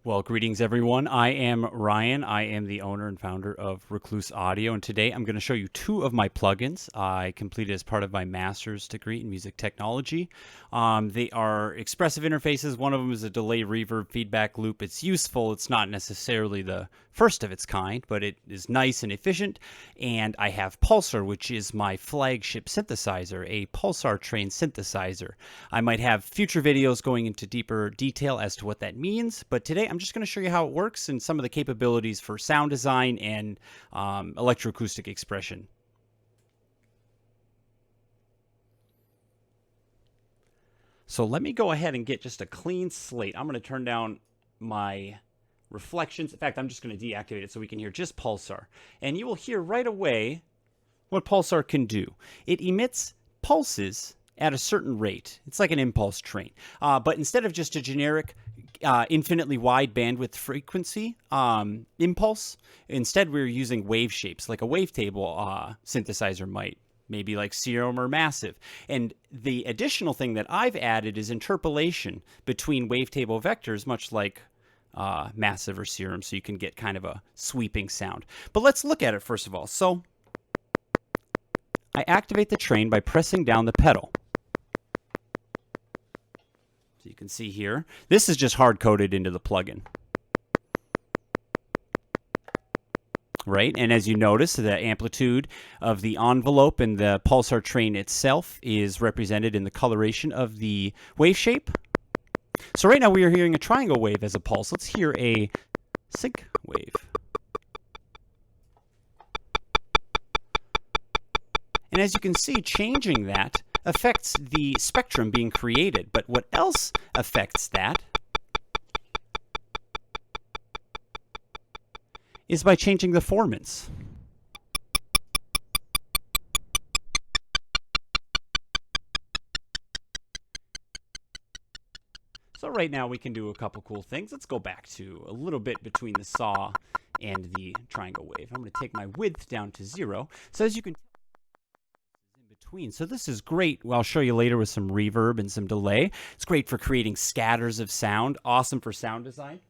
Well, greetings everyone. I am Ryan. I am the owner and founder of Recluse-Audio, and today I'm going to show you two of my plugins I completed as part of my master's degree in music technology. They are expressive interfaces. One of them is a delay reverb feedback loop. It's useful. It's not necessarily the first of its kind, but it is nice and efficient. And I have Pulsar, which is my flagship synthesizer, a Pulsar trained synthesizer. I might have future videos going into deeper detail as to what that means, but today I'm just going to show you how it works and some of the capabilities for sound design and electro-acoustic expression. So let me go ahead and get just a clean slate. I'm going to turn down my reflections. In fact, I'm just going to deactivate it so we can hear just Pulsar. And you will hear right away what Pulsar can do. It emits pulses at a certain rate. It's like an impulse train. But instead of just a generic infinitely wide bandwidth frequency impulse, instead we're using wave shapes like a wavetable synthesizer might. Maybe like serum or massive. And the additional thing that I've added is interpolation between wavetable vectors, much like massive or serum, so you can get kind of a sweeping sound. But let's look at it first of all. So I activate the train by pressing down the pedal. So you can see here, this is just hard-coded into the plugin. Right, and as you notice, the amplitude of the envelope and the pulsar train itself is represented in the coloration of the wave shape. So right now we are hearing a triangle wave as a pulse. Let's hear a sinc wave. And as you can see, changing that affects the spectrum being created. But what else affects that is by changing the formants. So right now we can do a couple cool things. Let's go back to a little bit between the saw and the triangle wave. I'm going to take my width down to 0. So as you can tell, in between. So this is great. Well, I'll show you later with some reverb and some delay. It's great for creating scatters of sound. Awesome for sound design.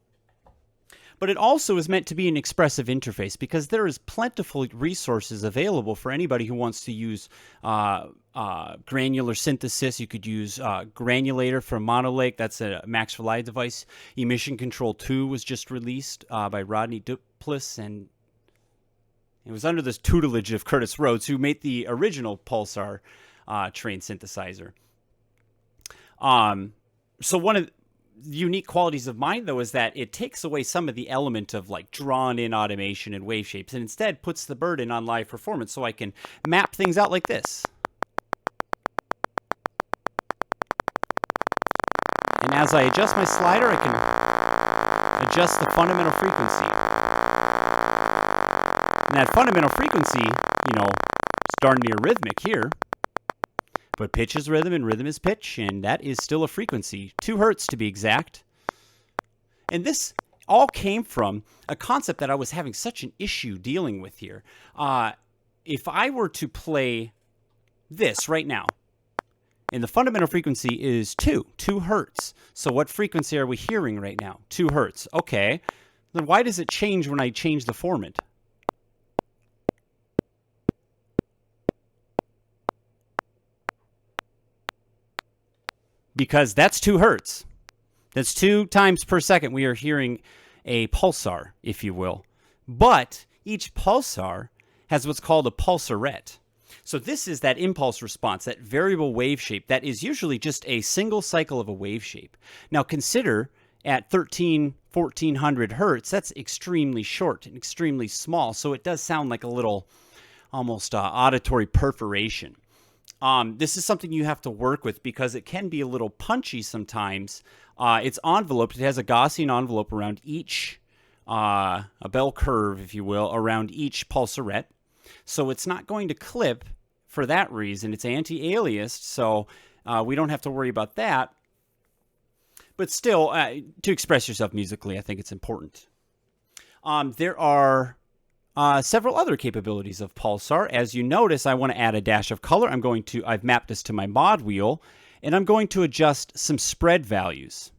But it also is meant to be an expressive interface because there is plentiful resources available for anybody who wants to use granular synthesis. You could use Granulator from Monolake. That's a Max Rely device. Emission Control 2 was just released by Rodney Duplass, and it was under the tutelage of Curtis Rhodes, who made the original Pulsar trained synthesizer. So one of the unique qualities of mine, though, is that it takes away some of the element of like drawn in automation and wave shapes and instead puts the burden on live performance, so I can map things out like this. And as I adjust my slider, I can adjust the fundamental frequency. And that fundamental frequency, you know, it's darn near rhythmic here. But pitch is rhythm and rhythm is pitch, and that is still a frequency, 2 hertz to be exact. And this all came from a concept that I was having such an issue dealing with here. If I were to play this right now, and the fundamental frequency is 2 hertz. So what frequency are we hearing right now? 2 hertz. Okay, then why does it change when I change the formant? Because that's 2 hertz. That's 2 times per second we are hearing a pulsar, if you will. But each pulsar has what's called a pulsaret. So this is that impulse response, that variable wave shape that is usually just a single cycle of a wave shape. Now consider at 1400 hertz, that's extremely short and extremely small. So it does sound like a little almost auditory perforation. This is something you have to work with because it can be a little punchy sometimes. It's enveloped. It has a Gaussian envelope around each, a bell curve, if you will, around each pulsaret. So it's not going to clip for that reason. It's anti-aliased, so we don't have to worry about that. But still, to express yourself musically, I think it's important. There are several other capabilities of Pulsar. As you notice, I want to add a dash of color. I've mapped this to my mod wheel, and I'm going to adjust some spread values.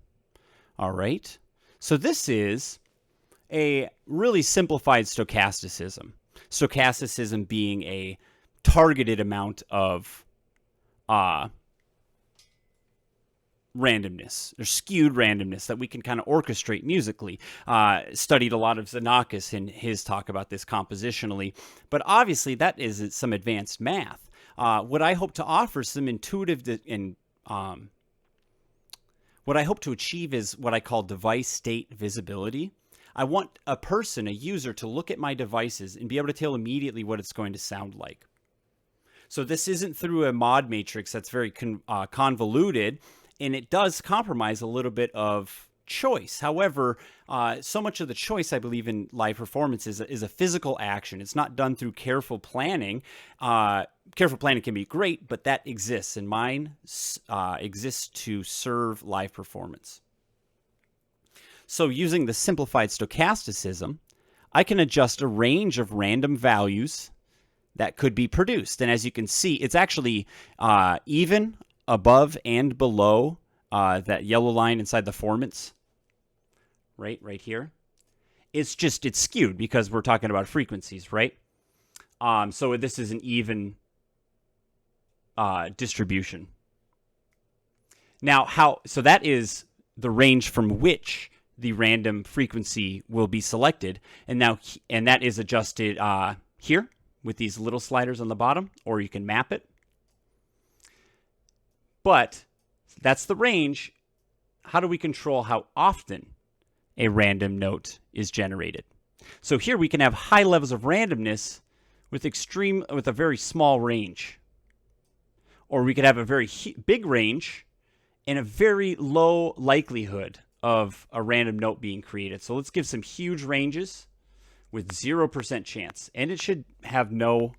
All right. So this is a really simplified stochasticism. Stochasticism being a targeted amount of randomness or skewed randomness that we can kind of orchestrate musically. Studied a lot of Xenakis in his talk about this compositionally, but obviously that is some advanced math. What I hope to offer some intuitive what I hope to achieve is what I call device state visibility. I want a person, a user, to look at my devices and be able to tell immediately what it's going to sound like. So this isn't through a mod matrix that's very convoluted, and it does compromise a little bit of choice. However, so much of the choice, I believe, in live performance is a physical action. It's not done through careful planning. Careful planning can be great, but that exists, and mine exists to serve live performance. So using the simplified stochasticism, I can adjust a range of random values that could be produced. And as you can see, it's actually even above and below that yellow line inside the formants, right here. It's skewed because we're talking about frequencies, right? So this is an even distribution. Now, so that is the range from which the random frequency will be selected, and that is adjusted here with these little sliders on the bottom, or you can map it. But that's the range. How do we control how often a random note is generated? So here we can have high levels of randomness with a very small range, or we could have a very big range and a very low likelihood of a random note being created. So let's give some huge ranges with 0% chance, and it should have no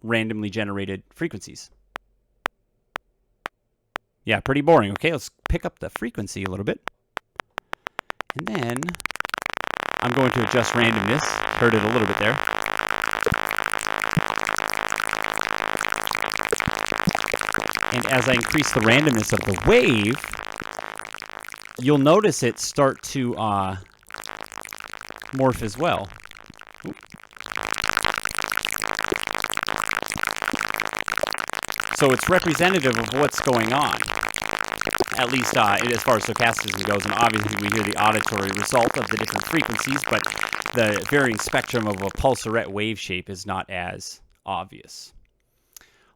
randomly generated frequencies. Yeah, pretty boring. Okay, let's pick up the frequency a little bit. And then I'm going to adjust randomness. Heard it a little bit there. And as I increase the randomness of the wave, you'll notice it start to morph as well. So it's representative of what's going on, at least as far as stochasticism goes. And obviously we hear the auditory result of the different frequencies, but the varying spectrum of a pulsaret wave shape is not as obvious.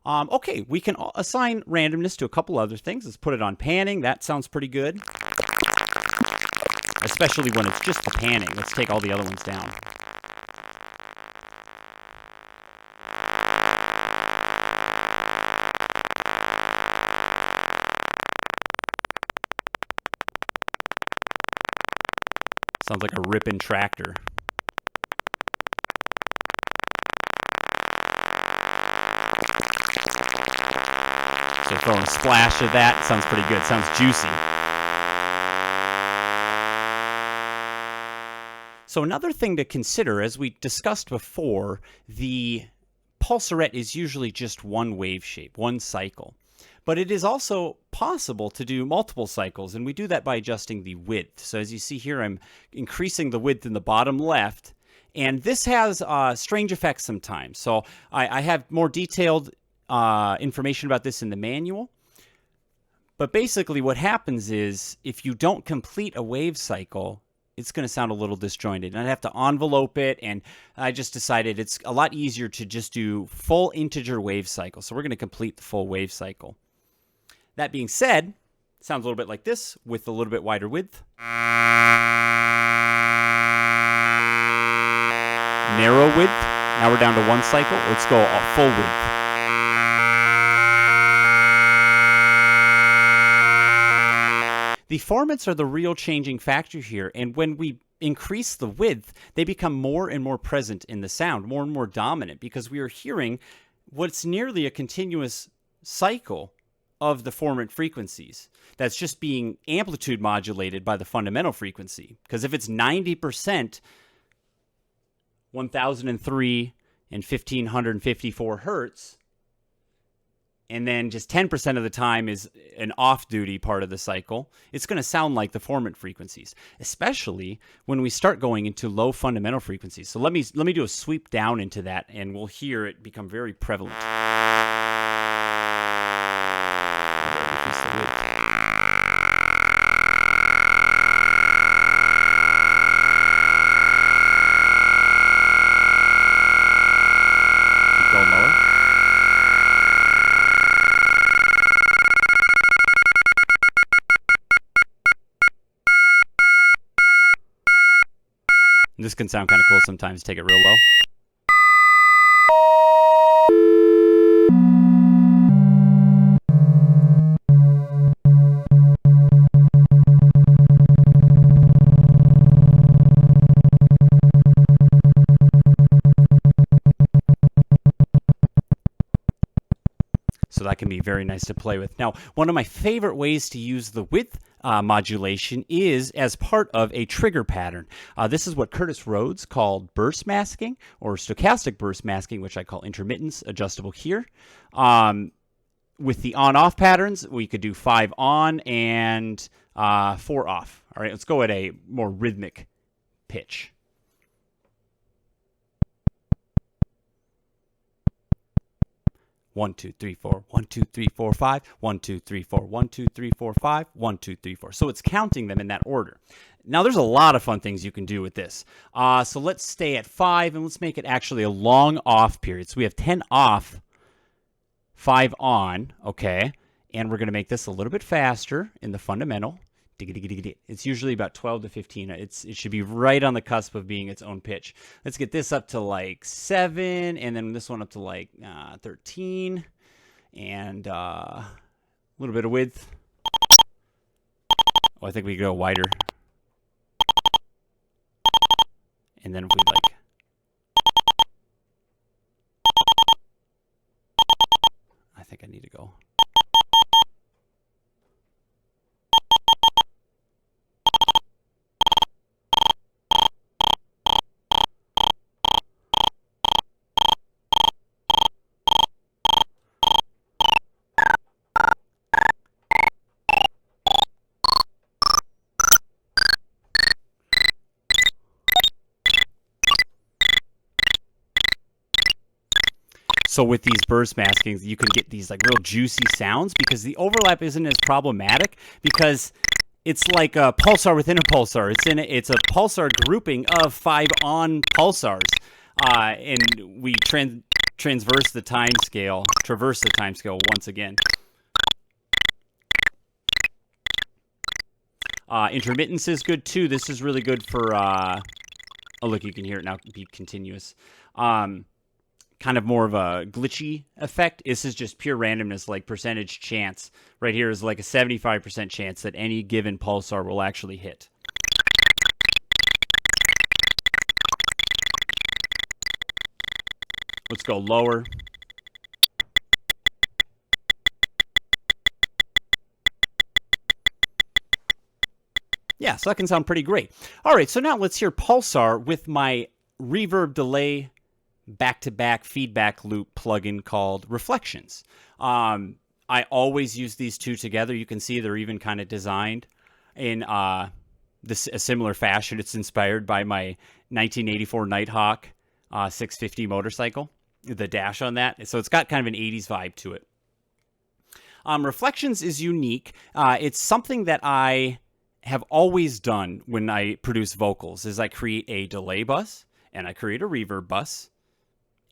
Okay, we can assign randomness to a couple other things. Let's put it on panning. That sounds pretty good, especially when it's just the panning. Let's take all the other ones down. Sounds like a ripping tractor. So throwing a splash of that sounds pretty good. Sounds juicy. So another thing to consider, as we discussed before, the pulsaret is usually just one wave shape, one cycle. But it is also possible to do multiple cycles, and we do that by adjusting the width. So as you see here, I'm increasing the width in the bottom left, and this has strange effects sometimes. So I have more detailed information about this in the manual. But basically what happens is if you don't complete a wave cycle, it's going to sound a little disjointed. And I'd have to envelope it, and I just decided it's a lot easier to just do full integer wave cycle. So we're going to complete the full wave cycle. That being said, it sounds a little bit like this with a little bit wider width. Narrow width. Now we're down to one cycle. Let's go full width. The formants are the real changing factor here, and when we increase the width, they become more and more present in the sound, more and more dominant, because we are hearing what's nearly a continuous cycle of the formant frequencies that's just being amplitude modulated by the fundamental frequency. Because if it's 90%, 1003 and 1554 hertz, and then just 10% of the time is an off-duty part of the cycle, it's going to sound like the formant frequencies, especially when we start going into low fundamental frequencies. So let me do a sweep down into that, and we'll hear it become very prevalent. Keep going lower. This can sound kind of cool sometimes. Take it real low. So that can be very nice to play with. Now, one of my favorite ways to use the width modulation is as part of a trigger pattern. This is what Curtis Rhodes called burst masking, or stochastic burst masking, which I call intermittence, adjustable here. With the on-off patterns, we could do 5 on and 4 off. All right, let's go at a more rhythmic pitch. One, two, three, four, 1, 2, 3, 4, 5, 1, 2, 3, 4, 1, 2, 3, 4, 5, 1, 2, 3, 4. So it's counting them in that order. Now there's a lot of fun things you can do with this. So let's stay at 5 and let's make it actually a long off period. So we have 10 off, 5 on, okay? And we're going to make this a little bit faster in the fundamental. It's usually about 12 to 15. It should be right on the cusp of being its own pitch. Let's get this up to like 7, and then this one up to like 13, and a little bit of width. Oh, I think we go wider. And then if we like, I think I need to go. So with these burst maskings, you can get these like real juicy sounds because the overlap isn't as problematic because it's like a pulsar within a pulsar. It's a pulsar grouping of 5 on pulsars, and we traverse the time scale once again. Intermittence is good too. This is really good for. Oh look, you can hear it now. Be continuous. Kind of more of a glitchy effect. This is just pure randomness, like percentage chance. Right here is like a 75% chance that any given pulsar will actually hit. Let's go lower. Yeah, so that can sound pretty great. All right, so now let's hear pulsar with my reverb delay back-to-back feedback loop plugin called Reflections. I always use these two together. You can see they're even kind of designed in a similar fashion. It's inspired by my 1984 Nighthawk 650 motorcycle, the dash on that. So it's got kind of an 80s vibe to it. Reflections is unique. It's something that I have always done when I produce vocals, is I create a delay bus and I create a reverb bus.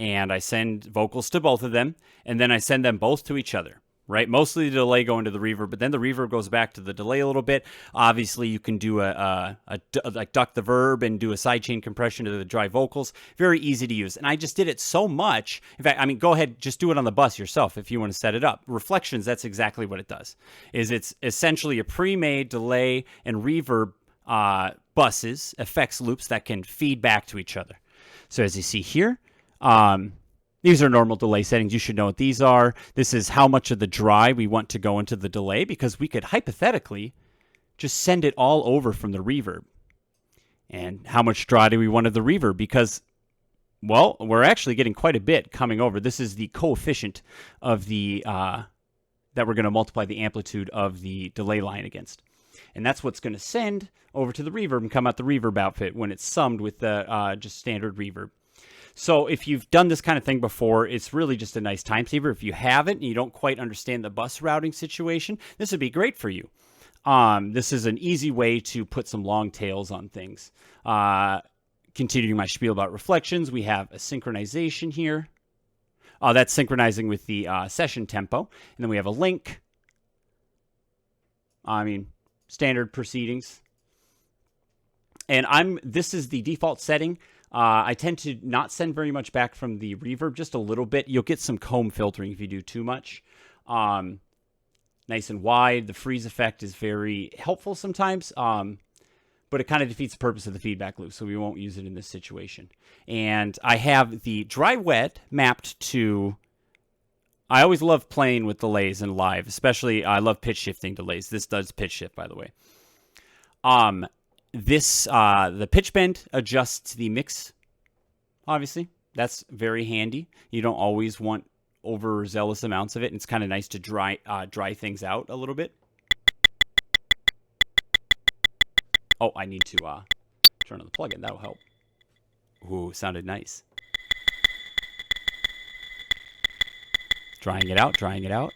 And I send vocals to both of them, and then I send them both to each other, right? Mostly the delay going to the reverb, but then the reverb goes back to the delay a little bit. Obviously, you can do like duck the verb and do a sidechain compression to the dry vocals. Very easy to use. And I just did it so much. In fact, I mean, go ahead, just do it on the bus yourself if you want to set it up. Reflections, that's exactly what it does. It's essentially a pre-made delay and reverb buses, effects loops that can feed back to each other. So as you see here, these are normal delay settings. You should know what these are. This is how much of the dry we want to go into the delay, because we could hypothetically just send it all over from the reverb. And how much dry do we want of the reverb? Because Well, we're actually getting quite a bit coming over. This is the coefficient of the that we're going to multiply the amplitude of the delay line against. And that's what's going to send over to the reverb and come out the reverb output when it's summed with the just standard reverb. So if you've done this kind of thing before, it's really just a nice time saver. If you haven't and you don't quite understand the bus routing situation, this would be great for you. This is an easy way to put some long tails on things. Continuing my spiel about reflections, we have a synchronization here. That's synchronizing with the session tempo. And then we have a link. Standard proceedings. And this is the default setting. I tend to not send very much back from the reverb, just a little bit. You'll get some comb filtering if you do too much. Nice and wide. The freeze effect is very helpful sometimes, but it kind of defeats the purpose of the feedback loop, so we won't use it in this situation. And I have the dry-wet mapped to... I always love playing with delays in live, especially I love pitch shifting delays. This does pitch shift, by the way. The pitch bend adjusts the mix, obviously. That's very handy. You don't always want overzealous amounts of it, and it's kind of nice to dry things out a little bit. Oh, I need to turn on the plugin. That'll help. Ooh, sounded nice. Drying it out, drying it out.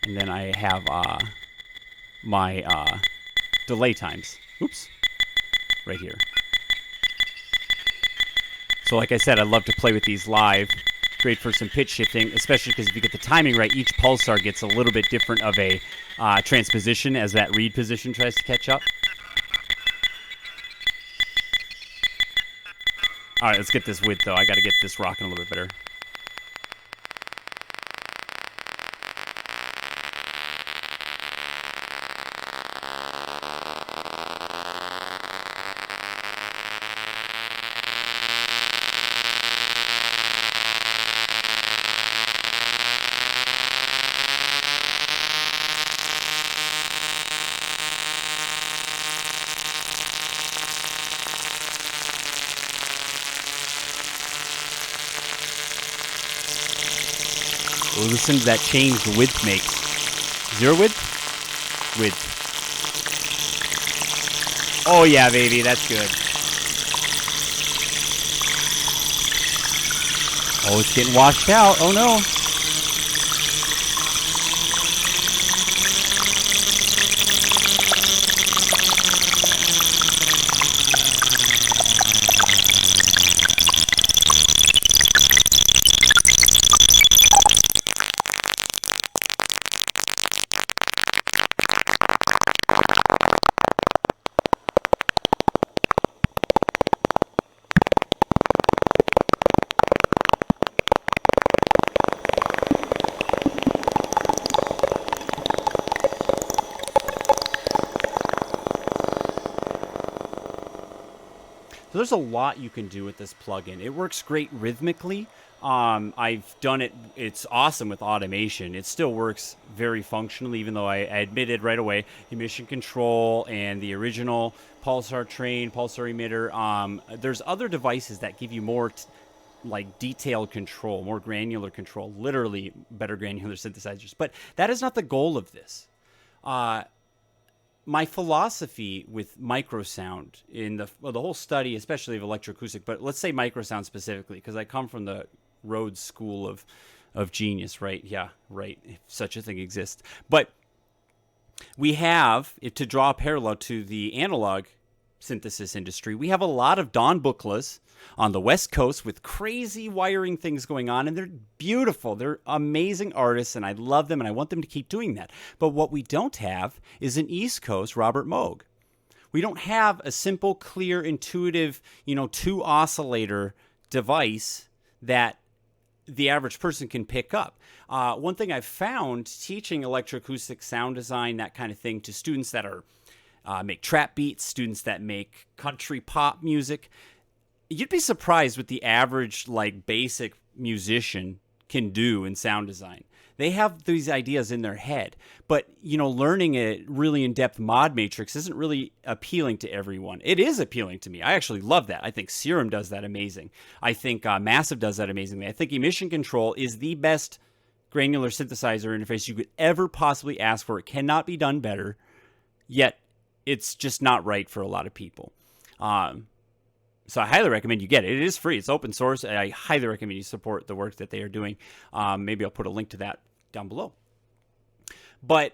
And then I have my delay times. Oops. Right here. So like I said, I love to play with these live. Great for some pitch shifting, especially because if you get the timing right, each pulsar gets a little bit different of a transposition as that read position tries to catch up. All right, let's get this width, though. I got to get this rocking a little bit better. We'll listen to that change the width makes. Zero width? Width. Oh yeah, baby, that's good. Oh, it's getting washed out. Oh no. So there's a lot you can do with this plugin. It works great rhythmically. I've done it. It's awesome with automation. It still works very functionally, even though I admitted right away emission control and the original Pulsar train, Pulsar emitter. There's other devices that give you more like detailed control, more granular control, literally better granular synthesizers. But that is not the goal of this. My philosophy with microsound in the whole study, especially of electroacoustic, but let's say microsound specifically, because I come from the Rhodes School of Genius, right? Yeah, right. If such a thing exists. But we have, to draw a parallel to the analog synthesis industry, we have a lot of Don Buchlas on the West Coast with crazy wiring things going on, and they're beautiful. They're amazing artists, and I love them, and I want them to keep doing that. But what we don't have is an East Coast Robert Moog. We don't have a simple, clear, intuitive, two oscillator device that the average person can pick up. One thing I've found teaching electroacoustic sound design, that kind of thing, to students that are make trap beats, students that make country pop music, you'd be surprised what the average, basic musician can do in sound design. They have these ideas in their head, but learning a really in-depth mod matrix isn't really appealing to everyone. It is appealing to me. I actually love that. I think Serum does that amazing. I think Massive does that amazingly. I think emission control is the best granular synthesizer interface you could ever possibly ask for. It cannot be done better, yet it's just not right for a lot of people. So I highly recommend you get it. It is free. It's open source. I highly recommend you support the work that they are doing. Maybe I'll put a link to that down below. But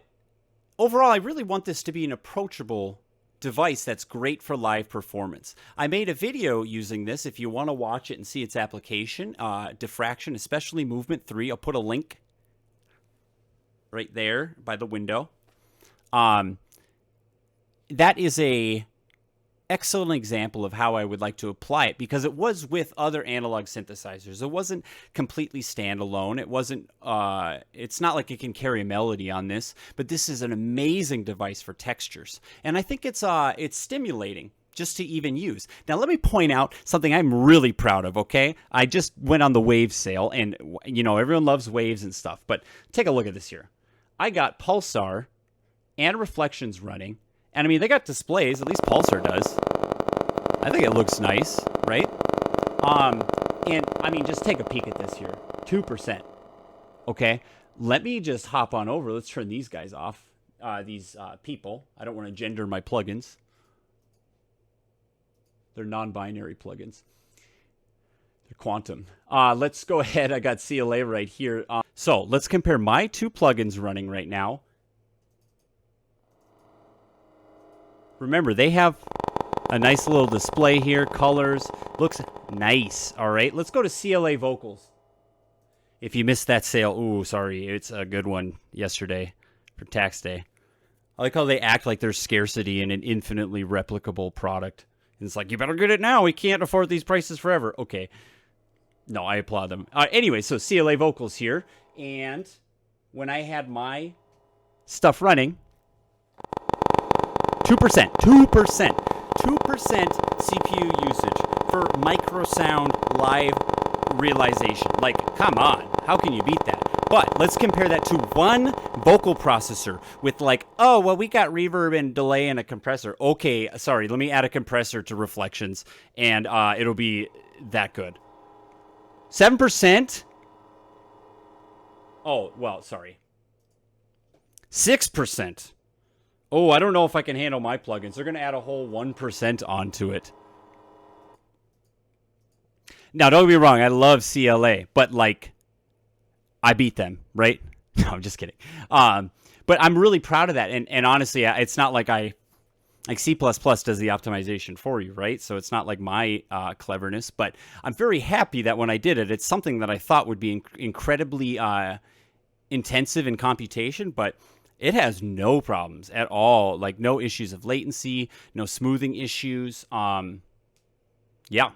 overall, I really want this to be an approachable device that's great for live performance. I made a video using this. If you want to watch it and see its application, diffraction, especially movement 3, I'll put a link right there by the window. That is a excellent example of how I would like to apply it, because it was with other analog synthesizers. It wasn't completely standalone. It wasn't, it's not like it can carry a melody on this, but this is an amazing device for textures. And I think it's stimulating just to even use. Now, let me point out something I'm really proud of, okay? I just went on the wave sale, and, everyone loves waves and stuff, but take a look at this here. I got Pulsar and Reflections running. And I mean, they got displays, at least Pulsar does. I think it looks nice, right? And I mean, just take a peek at this here. 2%. Okay? Let me just hop on over. Let's turn these guys off. These people. I don't want to gender my plugins. They're non-binary plugins. They're quantum. Let's go ahead. I got CLA right here. So let's compare my 2 plugins running right now. Remember, they have a nice little display here, colors, looks nice. All right, let's go to CLA Vocals. If you missed that sale, ooh, sorry, it's a good one yesterday for tax day. I like how they act like there's scarcity in an infinitely replicable product. And it's like, you better get it now. We can't afford these prices forever. Okay. No, I applaud them. Anyway, so CLA Vocals here. And when I had my stuff running, 2% CPU usage for microsound live realization. Like, come on, how can you beat that? But let's compare that to one vocal processor with like, oh, well, we got reverb and delay and a compressor. Okay, sorry, let me add a compressor to Reflections, and it'll be that good. 7%? Oh, well, sorry. 6%. Oh, I don't know if I can handle my plugins. They're going to add a whole 1% onto it. Now, don't get me wrong. I love CLA, but like, I beat them, right? No, I'm just kidding. But I'm really proud of that. And honestly, it's not like C++ does the optimization for you, right? So it's not like my cleverness, but I'm very happy that when I did it, it's something that I thought would be incredibly intensive in computation, but it has no problems at all, like no issues of latency, no smoothing issues. Yeah,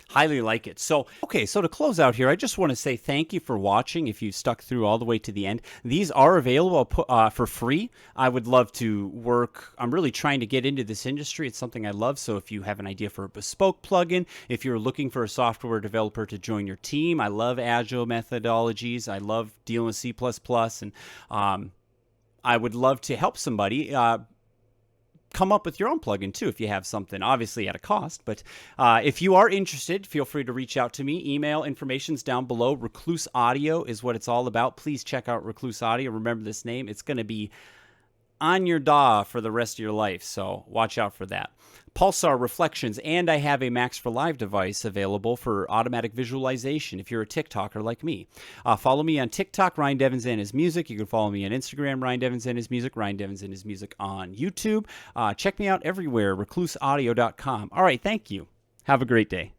highly like it. So, okay, so to close out here, I just want to say thank you for watching. If you stuck through all the way to the end, these are available for free. I would love to work. I'm really trying to get into this industry. It's something I love. So if you have an idea for a bespoke plugin, if you're looking for a software developer to join your team, I love Agile Methodologies. I love dealing with C++, and I would love to help somebody come up with your own plugin too if you have something, obviously at a cost. But if you are interested, feel free to reach out to me. Email information's down below. Recluse-Audio is what it's all about. Please check out Recluse-Audio. Remember this name. It's going to be on your DAW for the rest of your life, so watch out for that. Pulsar, Reflections, and I have a Max for Live device available for automatic visualization if you're a TikToker like me. Follow me on TikTok, Ryan Devins and His Music. You can follow me on Instagram, Ryan Devins and His Music, Ryan Devins and His Music on YouTube. Check me out everywhere, recluseaudio.com. All right, thank you. Have a great day.